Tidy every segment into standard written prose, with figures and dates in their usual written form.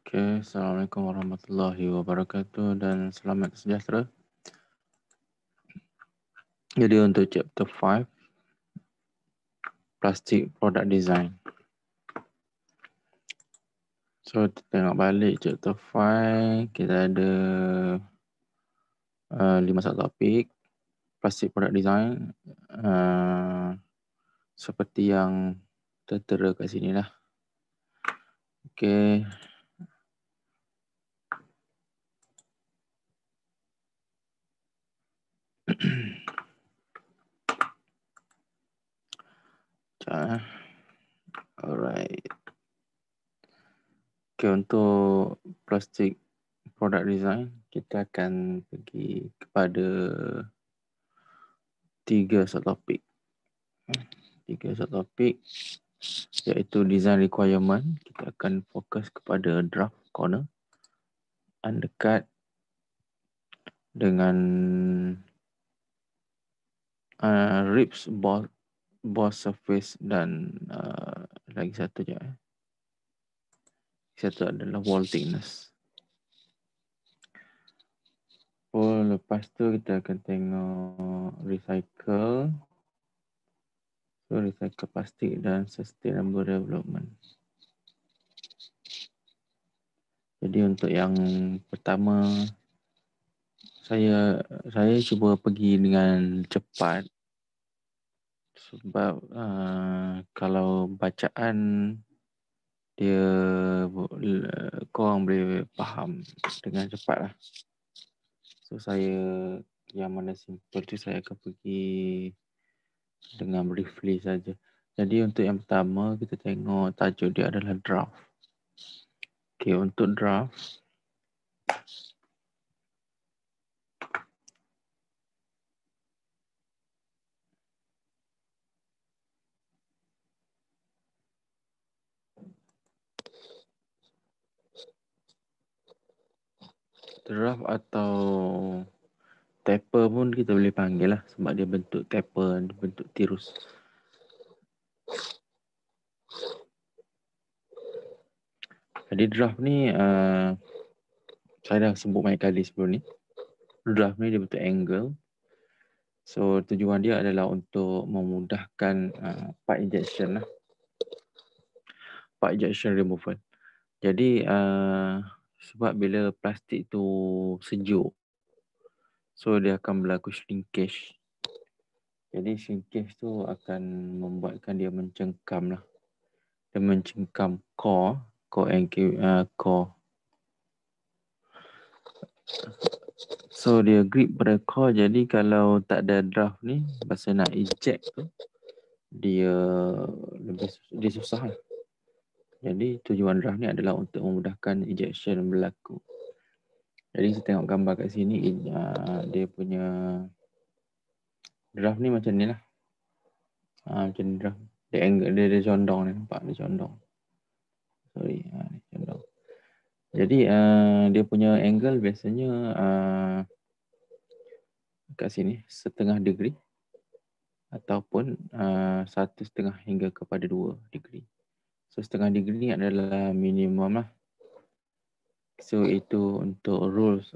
Okay, Assalamualaikum warahmatullahi wabarakatuh dan selamat sejahtera. Jadi untuk chapter 5, Plastic Product Design. So, kita tengok balik chapter 5, kita ada 5 subtopik. Plastic Product Design, seperti yang tertera kat sini lah. Okay. Alright. Okay, untuk plastic product design, kita akan pergi kepada 3 subtopik. 3 subtopik iaitu design requirement. Kita akan fokus kepada draft corner, undercut dengan ribs, boss surface dan lagi satu je. Satu adalah wall thickness. Lepas tu kita akan tengok recycle. So, recycle plastik dan sustainable development. Jadi untuk yang pertama, saya cuba pergi dengan cepat sebab kalau bacaan dia korang boleh faham dengan cepat lah. So saya yang mana simple tu saya akan pergi dengan briefly saja. Jadi untuk yang pertama kita tengok tajuk dia adalah draft. Okay, untuk draft atau taper pun kita boleh panggil lah sebab dia bentuk taper, bentuk tirus. Jadi draft ni saya dah sebut banyak kali sebelum ni. Draft ni dia bentuk angle. So tujuan dia adalah untuk memudahkan part injection lah. Part injection removal. Jadi sebab bila plastik tu sejuk, so dia akan berlaku shrinkage. Jadi shrinkage tu akan membuatkan dia mencengkam lah. Dia mencengkam core. So dia grip pada core. Jadi kalau tak ada draft ni, masa nak eject tu, dia susah lah. Jadi tujuan draft ni adalah untuk memudahkan ejection berlaku. Jadi kita tengok gambar kat sini, dia punya draft ni macam ni lah. Macam ni draft. Dia angle, dia condong ni, nampak dia condong. Sorry, dia condong. Jadi dia punya angle biasanya kat sini 1/2 degree ataupun 1/2 hingga kepada 2 degree. So 1/2 degree ni adalah minimum lah. So itu untuk rules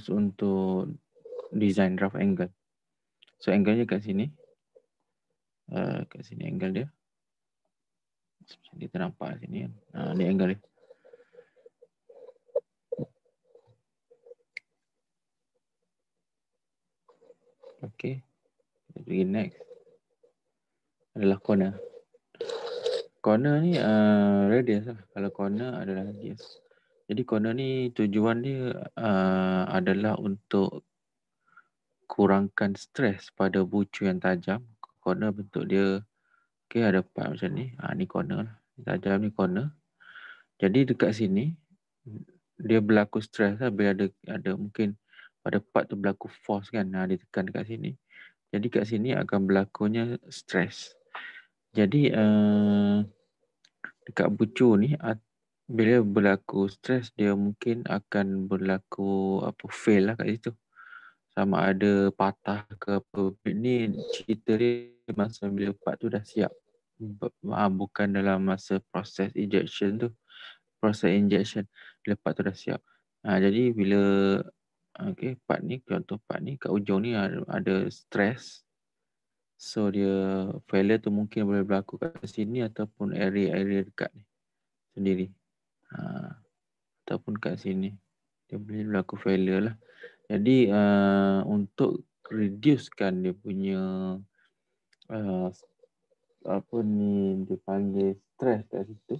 untuk design draft angle. So angle-nya kat sini. Kat sini angle dia. Dia ternampak kat sini kan. Ni angle dia. Okay. Kita pergi next. Adalah corner. Corner ni radius lah. Kalau corner adalah radius. Jadi corner ni tujuan dia adalah untuk kurangkan stres pada bucu yang tajam. Corner bentuk dia, okay, ada part macam ni. Ni corner lah. Tajam ni corner. Jadi dekat sini, dia berlaku stres lah. Bila ada mungkin pada part tu berlaku force kan. Dia tekan dekat sini. Jadi kat sini akan berlakunya stres. Jadi dekat bucu ni, bila berlaku stres, dia mungkin akan berlaku fail lah kat situ. Sama ada patah ke apa. Ni cerita dia masa bila part tu dah siap. bukan dalam masa proses injection tu. Proses injection. Lepas tu dah siap. Jadi bila part ni, contoh part ni kat ujung ni ada stress. So dia failure tu mungkin boleh berlaku kat sini ataupun area-area dekat ni sendiri. Ataupun kat sini. Dia boleh berlaku failure lah. Jadi untuk reducekan dia punya apa ni dia panggil stress kat situ.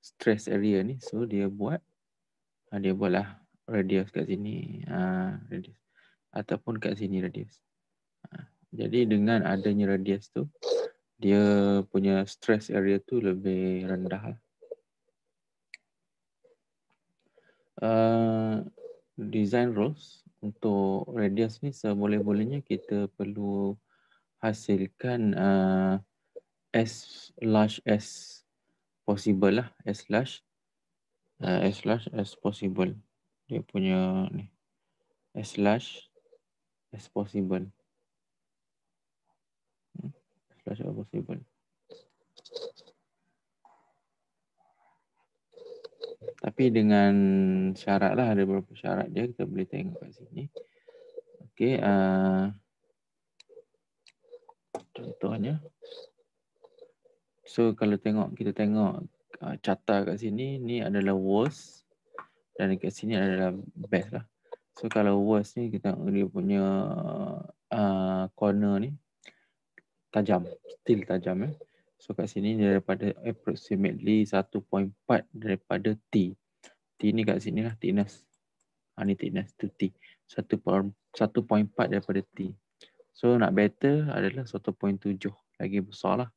Stress area ni. So dia buatlah radius kat sini. Radius. Ataupun kat sini radius. Jadi dengan adanya radius tu, dia punya stress area tu lebih rendah. Design rules untuk radius ni seboleh-bolehnya kita perlu hasilkan as large as possible lah. As large as possible. Dia punya ni. As large as possible. As large as possible. Tapi dengan syarat lah, ada beberapa syarat dia, kita boleh tengok kat sini. Okey, contohnya. So kalau kita tengok carta kat sini, ni adalah worst dan kat sini adalah best lah. So kalau worst ni kita tengok dia punya corner ni tajam, still tajam . So kat sini dia daripada approximately 1.4 daripada T. T ni kat sini lah thickness. Ni thickness tu T. 1.4 daripada T. So nak better adalah 1.7. Lagi besar lah.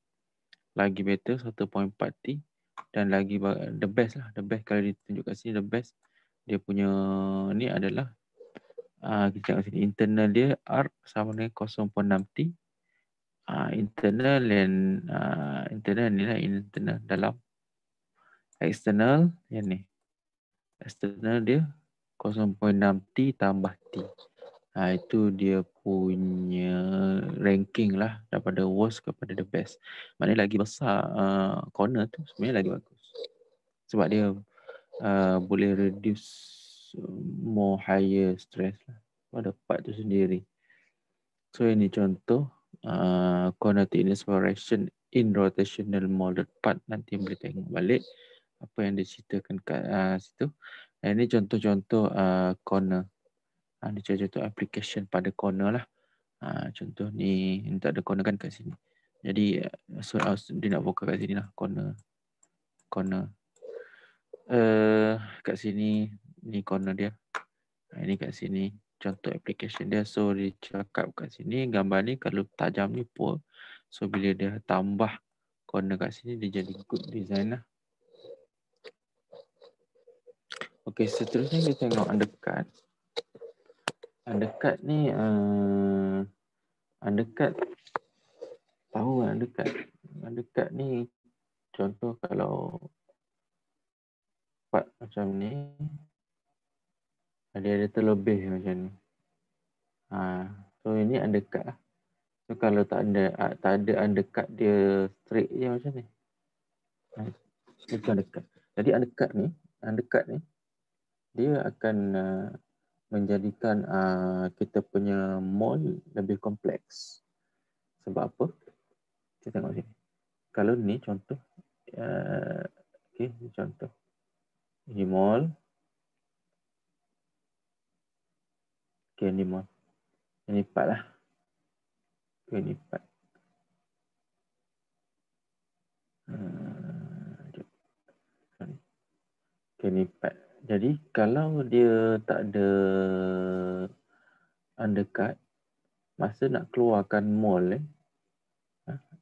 Lagi better 1.4 T. Dan lagi the best lah. The best kalau ditunjuk kat sini, the best dia punya ni adalah kita tengok sini. Internal dia R sama dengan 0.6 T. Internal and internal ni lah. Internal dalam. External yang ni. External dia 0.6 T tambah T. Itu dia punya ranking lah daripada worst kepada the best. Maknanya lagi besar corner tu sebenarnya lagi bagus. Sebab dia boleh reduce more higher stress lah pada part tu sendiri. So ini contoh corner thickness variation in rotational molded part. Nanti boleh tengok balik apa yang diceritakan kat situ. Dan ini contoh-contoh corner. Ini contoh application pada corner lah. Contoh ni tak ada corner kan kat sini. Jadi dia nak fokus kat sini lah corner. Kat sini ni corner dia. Ini kat sini contoh application dia. So dia cakap kat sini gambar ni kalau tajam ni poor. So bila dia tambah corner kat sini dia jadi good design lah. Okey, seterusnya kita tengok undercut. Undercut ni undercut tahu kan undercut. Undercut ni contoh kalau part macam ni ada terlebih macam ni. So ini undercut lah. So kalau tak ada undercut dia straight je macam ni. Itu undercut. Jadi undercut ni dia akan menjadikan kita punya mold lebih kompleks. Sebab apa? Kita tengok sini. Kalau ni contoh okey, ni contoh. Ini mold. Okey, ni mold. Ini part lah. Okey, ni part. Okey, ni part. Jadi kalau dia tak ada undercut, masa nak keluarkan mold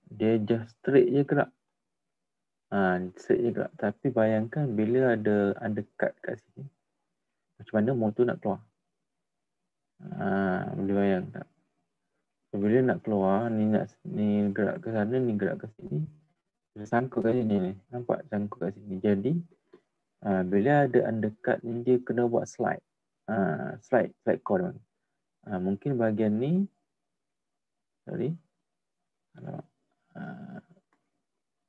dia just straight je gerak. Straight je gerak. Tapi bayangkan bila ada undercut kat sini, macam mana mold tu nak keluar? Boleh bayang tak? So, bila nak keluar, ni gerak ke sana, ni gerak ke sini. Dia sangkut kat sini ni. Nampak sangkut kat sini. Jadi bila ada undercut ni dia kena buat slide. Slide core. Mungkin bahagian ni sorry.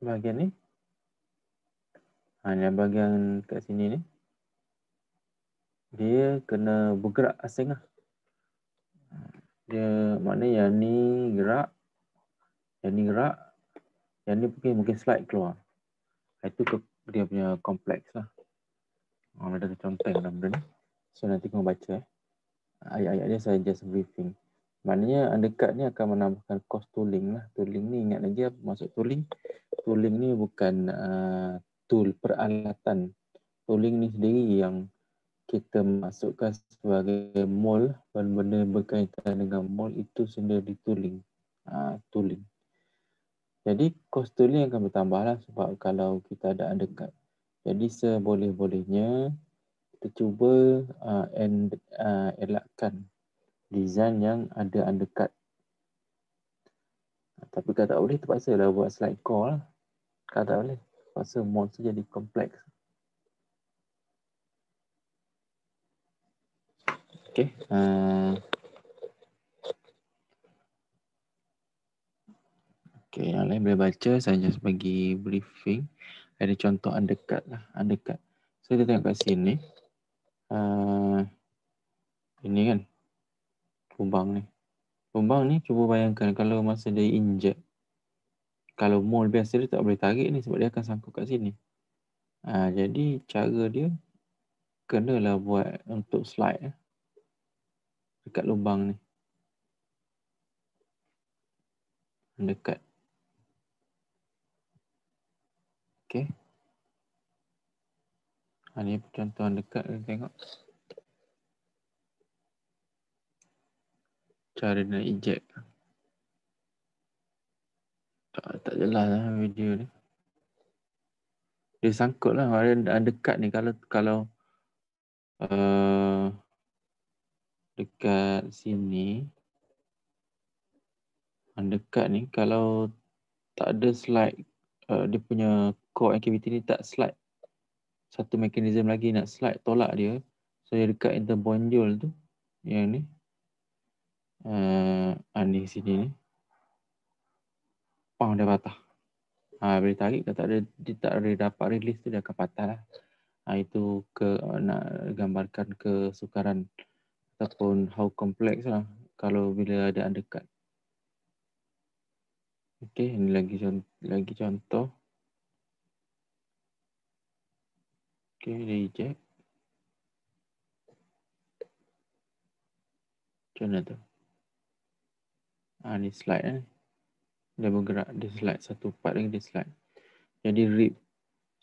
bahagian ni. Yang bahagian kat sini ni, dia kena bergerak asing lah. Dia maknanya yang ni gerak, yang ni gerak, yang ni mungkin slide keluar. Itu dia punya kompleks lah. Ada contoh yang dalam benda ni. So nanti kau baca ayat-ayat dia saya just briefing. Maknanya undercut ni akan menambahkan cost tooling lah. Tooling ni ingat lagi apa maksud tooling? Tooling ni bukan tool peralatan. Tooling ni sendiri yang kita masukkan sebagai mold, benda berkaitan dengan mold itu sendiri tooling. Tooling. Jadi cost tooling akan bertambah lah sebab kalau kita ada undercut. Jadi seboleh-bolehnya kita cuba elakkan design yang ada undercut. Tapi kalau tak boleh terpaksa lah buat slide core lah. Kalau tak boleh terpaksa mold tu jadi kompleks. Okay. Okay, yang lain boleh baca. Saya just bagi briefing. Ada contoh undercut lah. Undercut. So kita tengok kat sini. Ini kan. Lubang ni. Lubang ni cuba bayangkan kalau masa dia inject. Kalau mold biasa dia tak boleh tarik ni sebab dia akan sangkut kat sini. Jadi cara dia kenalah buat untuk slide dekat lubang ni. Dekat. Okay. Ni contoh dekat kita tengok. Cara dia nak eject. Tak jelas lah video ni. Dia sangkut lah. Ada dekat ni. Kalau dekat sini. Dekat ni. Kalau tak ada slide. Dia punya core activity ni tak slide. Satu mekanisme lagi nak slide. Tolak dia. So dia dekat interbondiol tu. Yang ni. Ni sini ni. Pang dia patah. Boleh tarik. Kalau tak ada, dia tak ada dapat release tu dia akan patah lah. Itu nak gambarkan kesukaran ataupun how complex lah kalau bila ada undercut. Okey, ini lagi contoh. Okey, dia eject. Macam mana tu? Ni slide ni. Dia bergerak, dia slide. Satu part lagi dia slide. Jadi rib.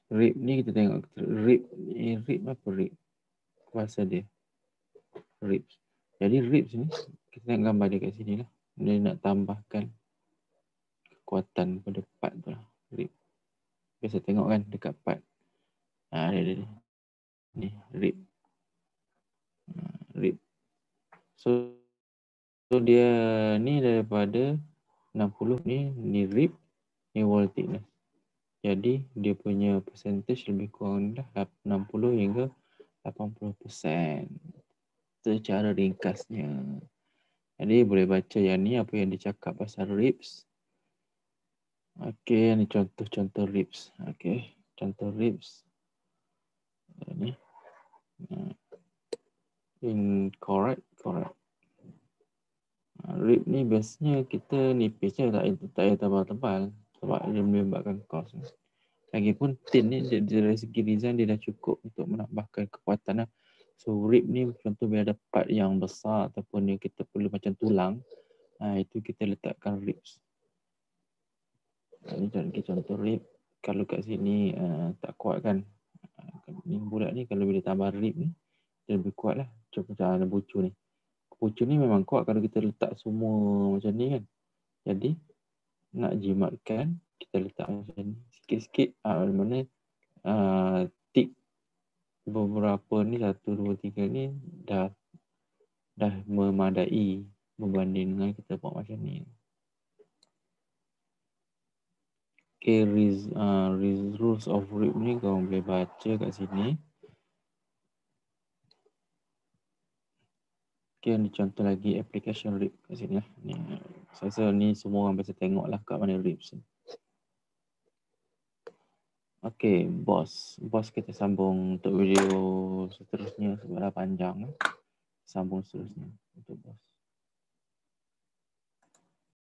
Rib ni kita tengok. Rib apa rib? Bahasa dia. Ribs. Jadi ribs ni, kita tengok gambar dia kat sini lah. Dia nak tambahkan kekuatan pada part tu lah. Rib. Biasa tengok kan dekat part. Dia. Ni, rib. Rib. So dia ni daripada 60 ni rib, ni wall thickness. Jadi dia punya percentage lebih kurang dah 60 hingga 80%. Secara ringkasnya. Jadi boleh baca yang ni apa yang dicakap pasal ribs. Okey, ni contoh ribs. Okey, contoh ribs. Ni. Correct. Rib ni biasanya kita nipis je, tak payah tebal-tebal sebab dia menyebabkan kos. Lagipun tin ni dari segi design dia dah cukup untuk menambahkan kekuatan lah. So rib ni contoh bila ada part yang besar ataupun yang kita perlu macam tulang, itu kita letakkan ribs. Ini contoh rib. Kalau kat sini tak kuat kan, ni bulat ni kalau bila tambah rib ni dia lebih kuat lah. Macam ada bucu ni. Bucu ni memang kuat kalau kita letak semua macam ni kan. Jadi nak jimatkan kita letak macam ni sikit-sikit. Mana tick beberapa ni 1, 2, 3 ni dah memadai berbanding dengan kita buat macam ni. Okay, rules of rib ni korang boleh baca kat sini. Okay, ni contoh lagi application rib kat sini lah. Ni, saya rasa ni semua orang biasa tengok lah kat mana ribs ni. Okey, boss. Boss kita sambung untuk video seterusnya sebab dah panjang. Sambung seterusnya untuk boss.